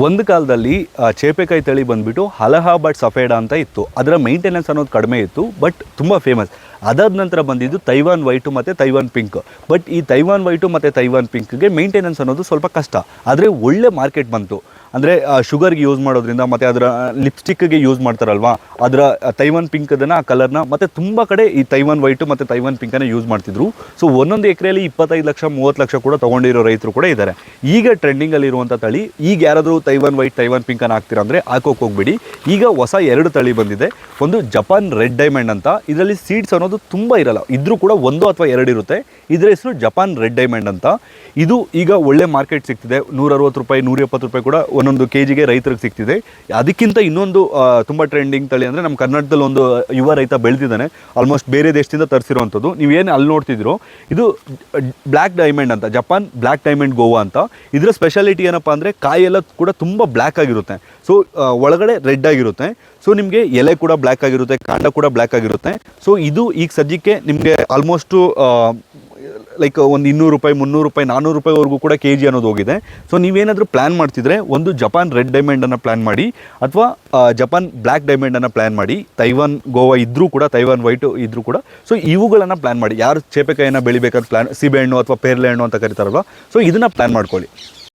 ಒಂದು ಕಾಲದಲ್ಲಿ ಚೇಪೆಕಾಯಿ ತಳಿ ಬಂದುಬಿಟ್ಟು ಅಲಹಾಬಾದ್ ಸಫೇಡಾ ಅಂತ ಇತ್ತು. ಅದರ ಮೇಂಟೆನೆನ್ಸ್ ಅನ್ನೋದು ಕಡಿಮೆ ಇತ್ತು, ಬಟ್ ತುಂಬ ಫೇಮಸ್. ಅದಾದ ನಂತರ ಬಂದಿದ್ದು ತೈವಾನ್ ವೈಟು ಮತ್ತು ತೈವಾನ್ ಪಿಂಕ್. ಬಟ್ ಈ ತೈವಾನ್ ವೈಟು ಮತ್ತು ತೈವಾನ್ ಪಿಂಕ್ಗೆ ಮೇಂಟೆನೆನ್ಸ್ ಅನ್ನೋದು ಸ್ವಲ್ಪ ಕಷ್ಟ, ಆದರೆ ಒಳ್ಳೆ ಮಾರ್ಕೆಟ್ ಬಂತು. ಅಂದರೆ ಶುಗರ್ಗೆ ಯೂಸ್ ಮಾಡೋದ್ರಿಂದ ಮತ್ತು ಅದರ ಲಿಪ್ಸ್ಟಿಕ್ಗೆ ಯೂಸ್ ಮಾಡ್ತಾರಲ್ವಾ, ಅದರ ತೈವಾನ್ ಪಿಂಕದನ್ನು ಆ ಕಲರ್ನ ಮತ್ತು ತುಂಬ ಕಡೆ ಈ ತೈವಾನ್ ವೈಟು ಮತ್ತು ತೈವಾನ್ ಪಿಂಕನ್ನು ಯೂಸ್ ಮಾಡ್ತಿದ್ರು. ಸೊ ಒಂದೊಂದು ಎಕರೆಯಲ್ಲಿ 25 ಲಕ್ಷ 30 ಲಕ್ಷ ಕೂಡ ತೊಗೊಂಡಿರೋ ರೈತರು ಕೂಡ ಇದ್ದಾರೆ. ಈಗ ಟ್ರೆಂಡಿಂಗಲ್ಲಿರುವಂಥ ತಳಿ, ಈಗ ಯಾರಾದರೂ ತೈವಾನ್ ವೈಟ್ ತೈವಾನ್ ಪಿಂಕನ್ನು ಹಾಕ್ತೀರಾ ಅಂದರೆ ಹಾಕೋಕೆ ಹೋಗ್ಬಿಡಿ. ಈಗ ಹೊಸ 2 ತಳಿ ಬಂದಿದೆ. ಒಂದು ಜಪಾನ್ ರೆಡ್ ಡೈಮಂಡ್ ಅಂತ. ಇದರಲ್ಲಿ ಸೀಡ್ಸ್ ಅನ್ನೋದು ತುಂಬ ಇರಲ್ಲ, ಇದ್ರೂ ಕೂಡ 1 ಅಥವಾ 2 ಇರುತ್ತೆ. ಇದರ ಹೆಸರು ಜಪಾನ್ ರೆಡ್ ಡೈಮಂಡ್ ಅಂತ. ಇದು ಈಗ ಒಳ್ಳೆ ಮಾರ್ಕೆಟ್ ಸಿಗ್ತಿದೆ. 160 ರೂಪಾಯಿ 170 ರೂಪಾಯಿ ಕೂಡ ಒಂದೊಂದು ಕೆಜಿಗೆ ರೈತರಿಗೆ ಸಿಗ್ತಿದೆ. ಅದಕ್ಕಿಂತ ಇನ್ನೊಂದು ತುಂಬ ಟ್ರೆಂಡಿಂಗ್ ತಳಿ ಅಂದರೆ ನಮ್ಮ ಕರ್ನಾಟಕದಲ್ಲಿ ಒಂದು ಯುವ ರೈತ ಬೆಳೆದಿದ್ದಾನೆ, ಆಲ್ಮೋಸ್ಟ್ ಬೇರೆ ದೇಶದಿಂದ ತರಿಸಿರುವಂಥದ್ದು. ನೀವೇನು ಅಲ್ಲಿ ನೋಡ್ತಿದ್ದೀರೋ ಇದು ಬ್ಲ್ಯಾಕ್ ಡೈಮಂಡ್ ಅಂತ, ಜಪಾನ್ ಬ್ಲ್ಯಾಕ್ ಡೈಮಂಡ್ ಗೋವಾ ಅಂತ. ಇದರ ಸ್ಪೆಷಾಲಿಟಿ ಏನಪ್ಪ ಅಂದರೆ ಕಾಯೆಲ್ಲ ಕೂಡ ತುಂಬ ಬ್ಲ್ಯಾಕ್ ಆಗಿರುತ್ತೆ. ಸೊ ಒಳಗಡೆ ರೆಡ್ ಆಗಿರುತ್ತೆ. ಸೊ ನಿಮಗೆ ಎಲೆ ಕೂಡ ಬ್ಲ್ಯಾಕ್ ಆಗಿರುತ್ತೆ, ಕಾಂಡ ಕೂಡ ಬ್ಲ್ಯಾಕ್ ಆಗಿರುತ್ತೆ. ಸೊ ಇದು ಈಗ ಸದ್ಯಕ್ಕೆ ನಿಮಗೆ ಆಲ್ಮೋಸ್ಟು ಲೈಕ್ ಒಂದು 200 ರೂಪಾಯಿ 300 ರೂಪಾಯಿ 400 ರೂಪಾಯಿವರೆಗೂ ಕೂಡ ಕೆಜಿ ಅನ್ನೋದು ಹೋಗಿದೆ. ಸೊ ನೀವೇನಾದರೂ ಪ್ಲ್ಯಾನ್ ಮಾಡ್ತಿದ್ರೆ ಒಂದು ಜಪಾನ್ ರೆಡ್ ಡೈಮಂಡನ್ನು ಪ್ಲ್ಯಾನ್ ಮಾಡಿ, ಅಥವಾ ಜಪಾನ್ ಬ್ಲ್ಯಾಕ್ ಡೈಮಂಡನ್ನು ಪ್ಲ್ಯಾನ್ ಮಾಡಿ. ತೈವಾನ್ ಗೋವಾ ಇದ್ದರೂ ಕೂಡ, ತೈವಾನ್ ವೈಟು ಇದ್ದರೂ ಕೂಡ, ಸೊ ಇವುಗಳನ್ನು ಪ್ಲ್ಯಾನ್ ಮಾಡಿ. ಯಾರು ಚೇಪೆಕಾಯಿನ ಬೆಳಿಬೇಕಂತ ಪ್ಲ್ಯಾನ್, ಸೀಬೆಹಣ್ಣು ಅಥವಾ ಪೇರ್ಲೆ ಹಣ್ಣು ಅಂತ ಕರಿತಾರಲ್ವ, ಸೊ ಇದನ್ನು ಪ್ಲ್ಯಾನ್ ಮಾಡ್ಕೊಳ್ಳಿ.